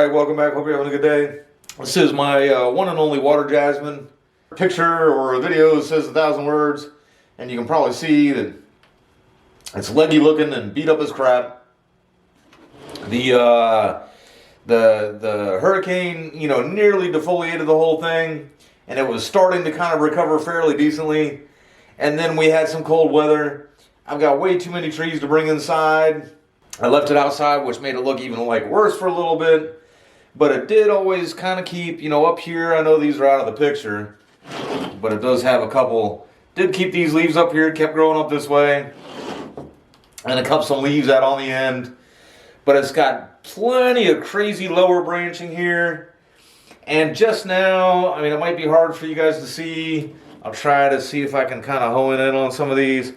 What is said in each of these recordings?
Alright, welcome back. Hope you're having a good day. This is my one and only water jasmine. Picture or a video says 1,000 words, and you can probably see that it's leggy looking and beat up as crap. The hurricane, nearly defoliated the whole thing, and it was starting to kind of recover fairly decently. And then we had some cold weather. I've got way too many trees to bring inside. I left it outside, which made it look even worse for a little bit. But it did always kind of keep, up here. I know these are out of the picture, but it does have a couple. Did keep these leaves up here, kept growing up this way. And it kept some leaves out on the end. But it's got plenty of crazy lower branching here. And just now, it might be hard for you guys to see. I'll try to see if I can kind of hone in on some of these.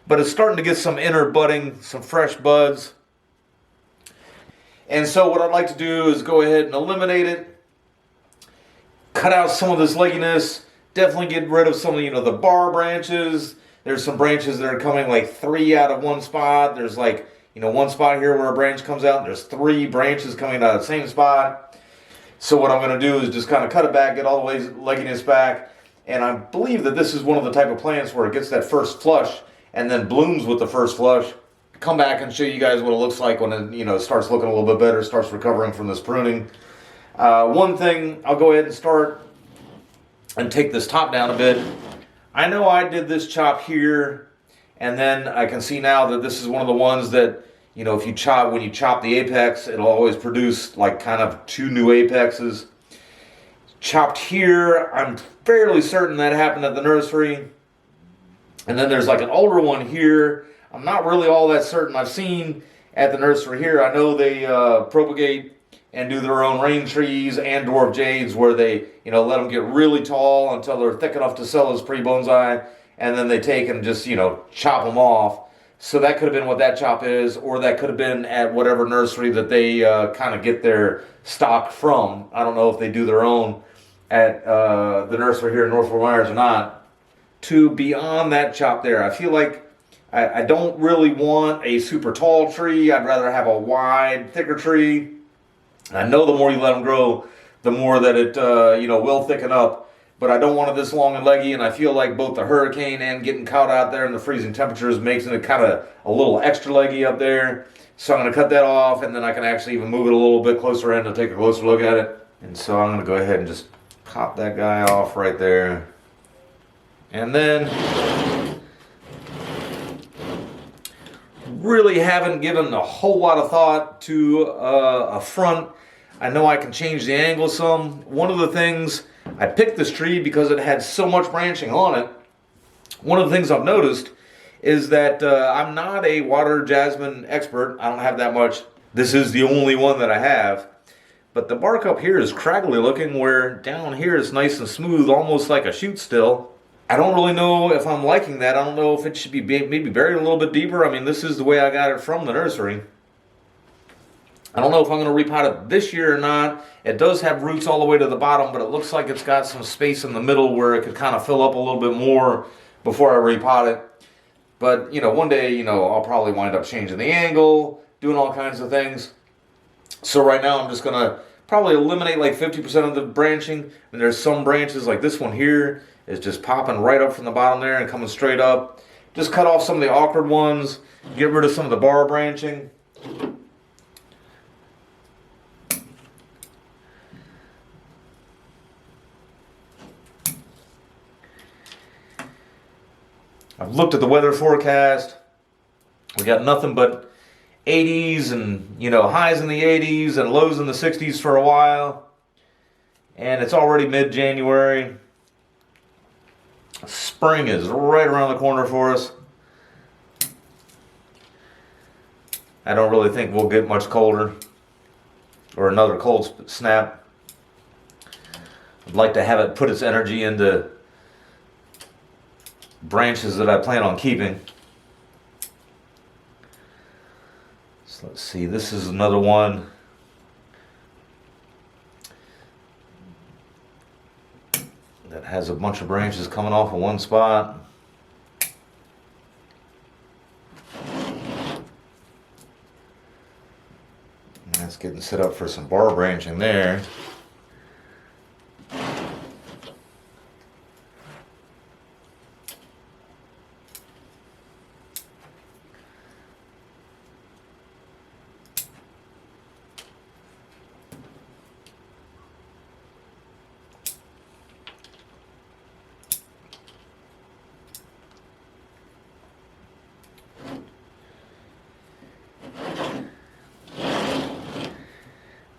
But it's starting to get some inner budding, some fresh buds. And so what I'd like to do is go ahead and eliminate it. Cut out some of this legginess. Definitely get rid of some of the bar branches. There's some branches that are coming 3 out of one spot. There's one spot here where a branch comes out. And there's 3 branches coming out of the same spot. So what I'm going to do is just kind of cut it back, get all the way legginess back. And I believe that this is one of the type of plants where it gets that first flush and then blooms with the first flush. Come back and show you guys what it looks like when it starts looking a little bit better, starts recovering from this pruning. One thing, I'll go ahead and start and take this top down a bit. I know I did this chop here, and then I can see now that this is one of the ones that, if you chop, when you chop the apex, it'll always produce kind of 2 new apexes. Chopped here, I'm fairly certain that happened at the nursery. And then there's an older one here. I'm not really all that certain. I've seen at the nursery here, I know they propagate and do their own rain trees and dwarf jades where they, let them get really tall until they're thick enough to sell as pre-bonsai, and then they take and just, chop them off. So that could have been what that chop is, or that could have been at whatever nursery that they kind of get their stock from. I don't know if they do their own at the nursery here in North Fort Myers or not. To beyond that chop there, I feel like I don't really want a super tall tree. I'd rather have a wide, thicker tree. I know the more you let them grow, the more that it will thicken up. But I don't want it this long and leggy, and I feel like both the hurricane and getting caught out there in the freezing temperatures makes it kind of a little extra leggy up there. So I'm going to cut that off, and then I can actually even move it a little bit closer in to take a closer look at it. And so I'm going to go ahead and just pop that guy off right there. And then really haven't given a whole lot of thought to a front. I know I can change the angle some. One of the things, I picked this tree because it had so much branching on it. One of the things I've noticed is that I'm not a water jasmine expert. I don't have that much. This is the only one that I have. But the bark up here is craggly looking, where down here it's nice and smooth, almost like a shoot still. I don't really know if I'm liking that. I don't know if it should be maybe buried a little bit deeper. This is the way I got it from the nursery. I don't know if I'm going to repot it this year or not. It does have roots all the way to the bottom, but it looks like it's got some space in the middle where it could kind of fill up a little bit more before I repot it. But, one day, I'll probably wind up changing the angle, doing all kinds of things. So right now I'm just going to probably eliminate 50% of the branching. And there's some branches like this one here is just popping right up from the bottom there and coming straight up. Just cut off some of the awkward ones, get rid of some of the bar branching. I've looked at the weather forecast. We got nothing but 80s and highs in the 80s and lows in the 60s for a while. And it's already mid-January. Spring is right around the corner for us. I don't really think we'll get much colder or another cold snap. I'd like to have it put its energy into branches that I plan on keeping. So let's see, this is another one. That has a bunch of branches coming off of one spot. That's getting set up for some bar branching there.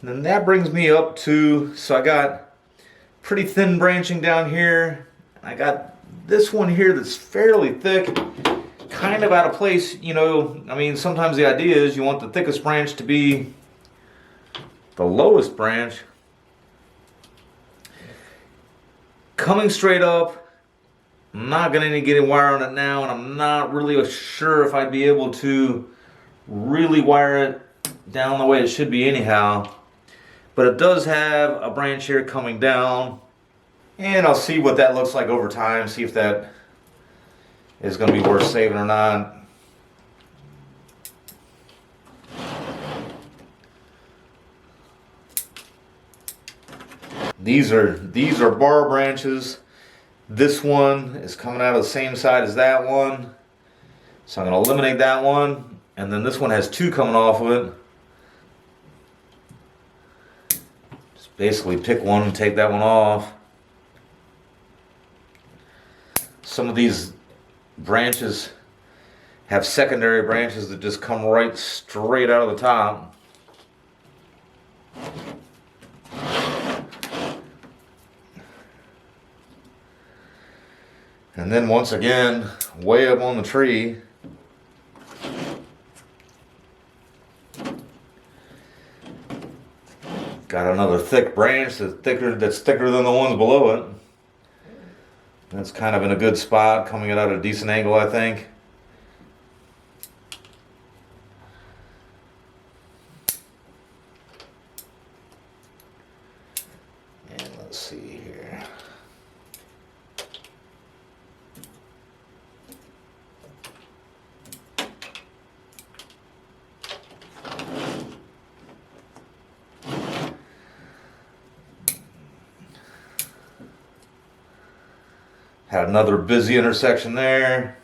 And then that brings me up to, so I got pretty thin branching down here. I got this one here that's fairly thick, kind of out of place. You know, I mean, sometimes the idea is you want the thickest branch to be the lowest branch. Coming straight up, I'm not going to get a wire on it now, and I'm not really sure if I'd be able to really wire it down the way it should be anyhow. But it does have a branch here coming down, and I'll see what that looks like over time, see if that is going to be worth saving or not. These are bar branches. This one is coming out of the same side as that one, so I'm going to eliminate that one, and then this one has two coming off of it. Basically pick one and take that one off. Some of these branches have secondary branches that just come right straight out of the top. And then once again, way up on the tree, got another thick branch that's thicker than the ones below it. That's kind of in a good spot, coming at a decent angle, I think. And let's see here. Had another busy intersection there.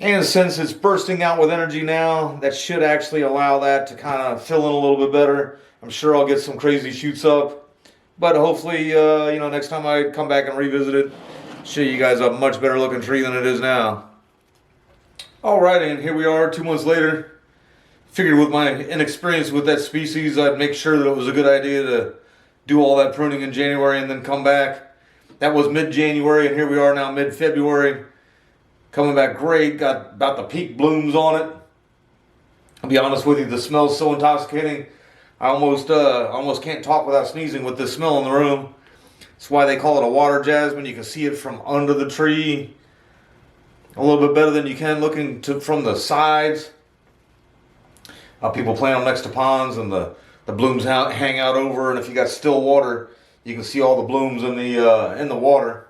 And since it's bursting out with energy now, that should actually allow that to kind of fill in a little bit better. I'm sure I'll get some crazy shoots up, but hopefully, next time I come back and revisit it, show you guys a much better looking tree than it is now. Alright, and here we are 2 months later. Figured with my inexperience with that species, I'd make sure that it was a good idea to do all that pruning in January and then come back. That was mid-January, and here we are now mid-February. Coming back great, got about the peak blooms on it. I'll be honest with you, the smell's so intoxicating. I almost can't talk without sneezing with this smell in the room. That's why they call it a water jasmine. You can see it from under the tree a little bit better than you can looking from the sides. People plant them next to ponds, and the blooms hang out over. And if you got still water, you can see all the blooms in the water.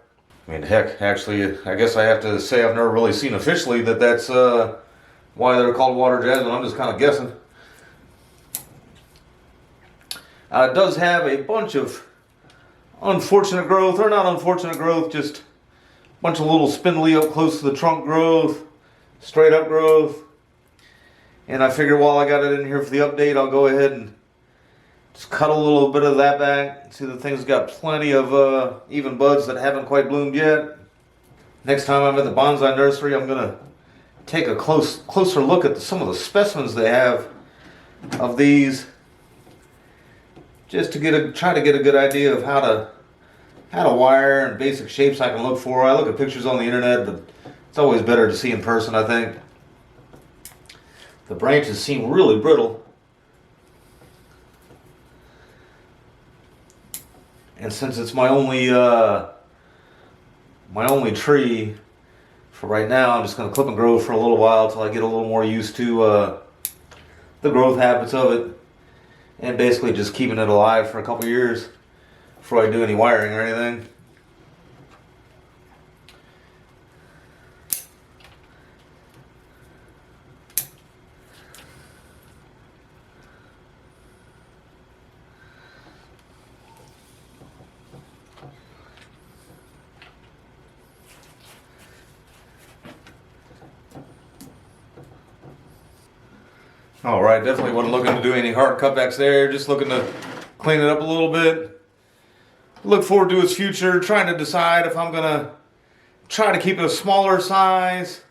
I mean, heck, actually, I guess I have to say I've never really seen officially that's why they're called water jasmine. I'm just kind of guessing. It does have a bunch of unfortunate growth, or not unfortunate growth, just a bunch of little spindly up close to the trunk growth, straight up growth. And I figure while I got it in here for the update, I'll go ahead and just cut a little bit of that back. See, the thing's got plenty of even buds that haven't quite bloomed yet. Next time I'm at the bonsai nursery, I'm going to take a closer look at some of the specimens they have of these. just to try to get a good idea of how to wire and basic shapes I can look for. I look at pictures on the internet, but it's always better to see in person, I think. The branches seem really brittle. And since it's my only tree for right now, I'm just going to clip and grow for a little while until I get a little more used to the growth habits of it, and basically just keeping it alive for a couple years before I do any wiring or anything. All right, definitely wasn't looking to do any hard cutbacks there, just looking to clean it up a little bit. Look forward to its future, trying to decide if I'm gonna try to keep it a smaller size